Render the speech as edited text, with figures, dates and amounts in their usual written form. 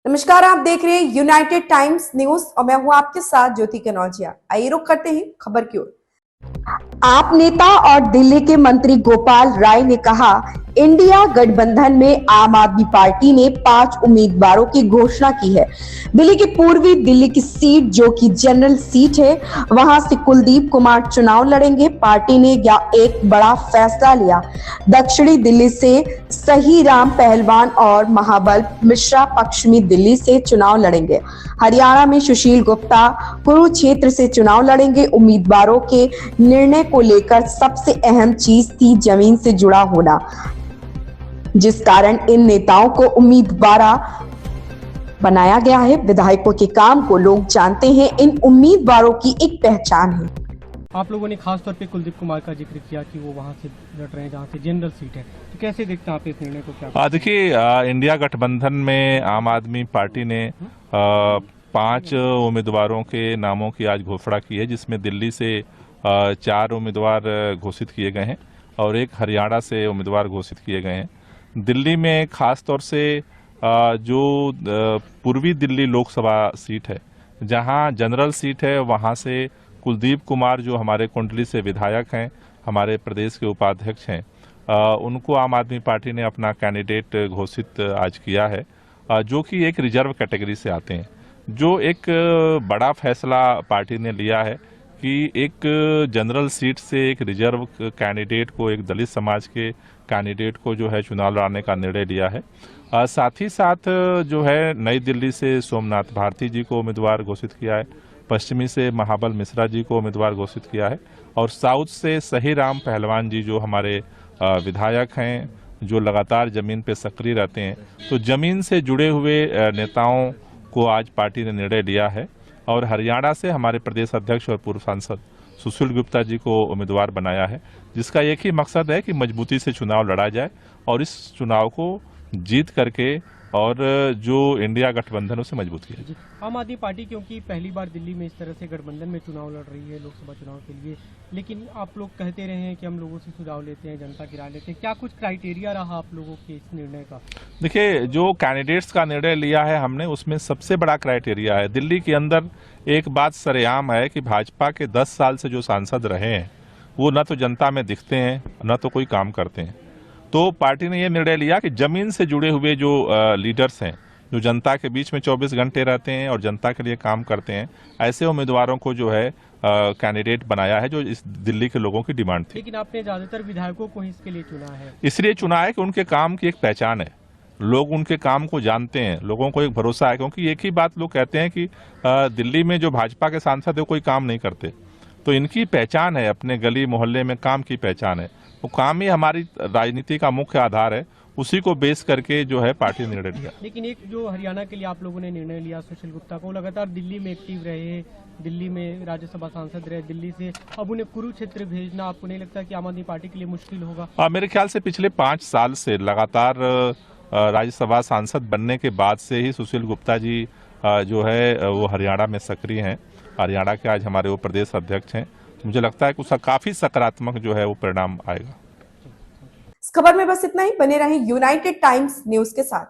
नमस्कार, आप देख रहे हैं यूनाइटेड टाइम्स न्यूज और मैं हूं आपके साथ ज्योति कनौजिया। आइए रुक करते हैं खबर की ओर। आप नेता और दिल्ली के मंत्री गोपाल राय ने कहा, इंडिया गठबंधन में आम आदमी पार्टी ने 5 उम्मीदवारों की घोषणा की है। दिल्ली की पूर्वी दिल्ली की सीट जो कि जनरल सीट है, वहां से कुलदीप कुमार चुनाव लड़ेंगे। पार्टी ने एक बड़ा फैसला लिया। दक्षिणी दिल्ली से सही राम पहलवान और महाबल मिश्रा पश्चिमी दिल्ली से चुनाव लड़ेंगे। हरियाणा में सुशील गुप्ता कुरुक्षेत्र से चुनाव लड़ेंगे। उम्मीदवारों के निर्णय को लेकर सबसे अहम चीज थी जमीन से जुड़ा होना, जिस कारण इन नेताओं को उम्मीदवार बनाया गया है। विधायकों के काम को लोग जानते हैं, इन उम्मीदवारों की एक पहचान है। आप लोगों ने खास तौर पे कुलदीप कुमार का जिक्र किया कि वो वहां से लड़ रहे हैं जहां से जनरल सीट है, तो कैसे देखते हैं आप इस निर्णय को? क्या देखिए, इंडिया गठबंधन में आम आदमी पार्टी ने 5 उम्मीदवारों के नामों की आज घोषणा की है, जिसमें दिल्ली से 4 उम्मीदवार घोषित किए गए हैं और एक हरियाणा से उम्मीदवार घोषित किए गए हैं। दिल्ली में खास तौर से जो पूर्वी दिल्ली लोकसभा सीट है, जहां जनरल सीट है, वहां से कुलदीप कुमार जो हमारे कुंडली से विधायक हैं, हमारे प्रदेश के उपाध्यक्ष हैं, उनको आम आदमी पार्टी ने अपना कैंडिडेट घोषित आज किया है, जो कि एक रिजर्व कैटेगरी से आते हैं। जो एक बड़ा फैसला पार्टी ने लिया है कि एक जनरल सीट से एक रिजर्व कैंडिडेट को, एक दलित समाज के कैंडिडेट को जो है चुनाव लड़ाने का निर्णय लिया है। साथ ही साथ जो है नई दिल्ली से सोमनाथ भारती जी को उम्मीदवार घोषित किया है, पश्चिमी से महाबल मिश्रा जी को उम्मीदवार घोषित किया है और साउथ से सही राम पहलवान जी जो हमारे विधायक हैं, जो लगातार जमीन पे सक्रिय रहते हैं, तो जमीन से जुड़े हुए नेताओं को आज पार्टी ने निर्णय लिया है। और हरियाणा से हमारे प्रदेश अध्यक्ष और पूर्व सांसद सुशील गुप्ता जी को उम्मीदवार बनाया है, जिसका एक ही मकसद है कि मजबूती से चुनाव लड़ा जाए और इस चुनाव को जीत करके और जो इंडिया गठबंधन उसे मजबूत किया जाए। आम आदमी पार्टी क्योंकि पहली बार दिल्ली में इस तरह से गठबंधन में चुनाव लड़ रही है लोकसभा चुनाव के लिए, लेकिन आप लोग कहते रहे हैं कि हम लोगों से सुझाव लेते हैं, जनता की राय लेते हैं। क्या कुछ क्राइटेरिया रहा आप लोगों के इस निर्णय का? देखिए, जो कैंडिडेट्स का निर्णय लिया है हमने, उसमें सबसे बड़ा क्राइटेरिया है, दिल्ली के अंदर एक बात सरेआम है कि भाजपा के 10 साल से जो सांसद रहे हैं, वो न तो जनता में दिखते हैं, न तो कोई काम करते हैं। तो पार्टी ने यह निर्णय लिया कि जमीन से जुड़े हुए जो लीडर्स हैं, जो जनता के बीच में 24 घंटे रहते हैं और जनता के लिए काम करते हैं, ऐसे उम्मीदवारों को जो है कैंडिडेट बनाया है, जो इस दिल्ली के लोगों की डिमांड थी। लेकिन आपने ज्यादातर विधायकों को ही इसके लिए चुना है। इसलिए चुना है कि उनके काम की एक पहचान है, लोग उनके काम को जानते हैं, लोगों को एक भरोसा है। क्योंकि एक ही बात लोग कहते हैं कि दिल्ली में जो भाजपा के सांसद है कोई काम नहीं करते, तो इनकी पहचान है, अपने गली मोहल्ले में काम की पहचान है। वो काम ही हमारी राजनीति का मुख्य आधार है, उसी को बेस करके जो है पार्टी ने निर्णय लिया। लेकिन एक जो हरियाणा के लिए आप लोगों ने निर्णय लिया, सुशील गुप्ता को, लगातार दिल्ली में एक्टिव रहे, दिल्ली में राज्यसभा सांसद रहे दिल्ली से, अब उन्हें कुरुक्षेत्र भेजना आपको नहीं लगता कि आम आदमी पार्टी के लिए मुश्किल होगा? मेरे ख्याल से पिछले 5 साल से लगातार राज्यसभा सांसद बनने के बाद से ही सुशील गुप्ता जी जो है वो हरियाणा में सक्रिय हैं। हरियाणा के आज हमारे वो प्रदेश अध्यक्ष हैं। मुझे लगता है कि उसका काफी सकारात्मक जो है वो परिणाम आएगा। इस खबर में बस इतना ही। बने रहें यूनाइटेड टाइम्स न्यूज के साथ।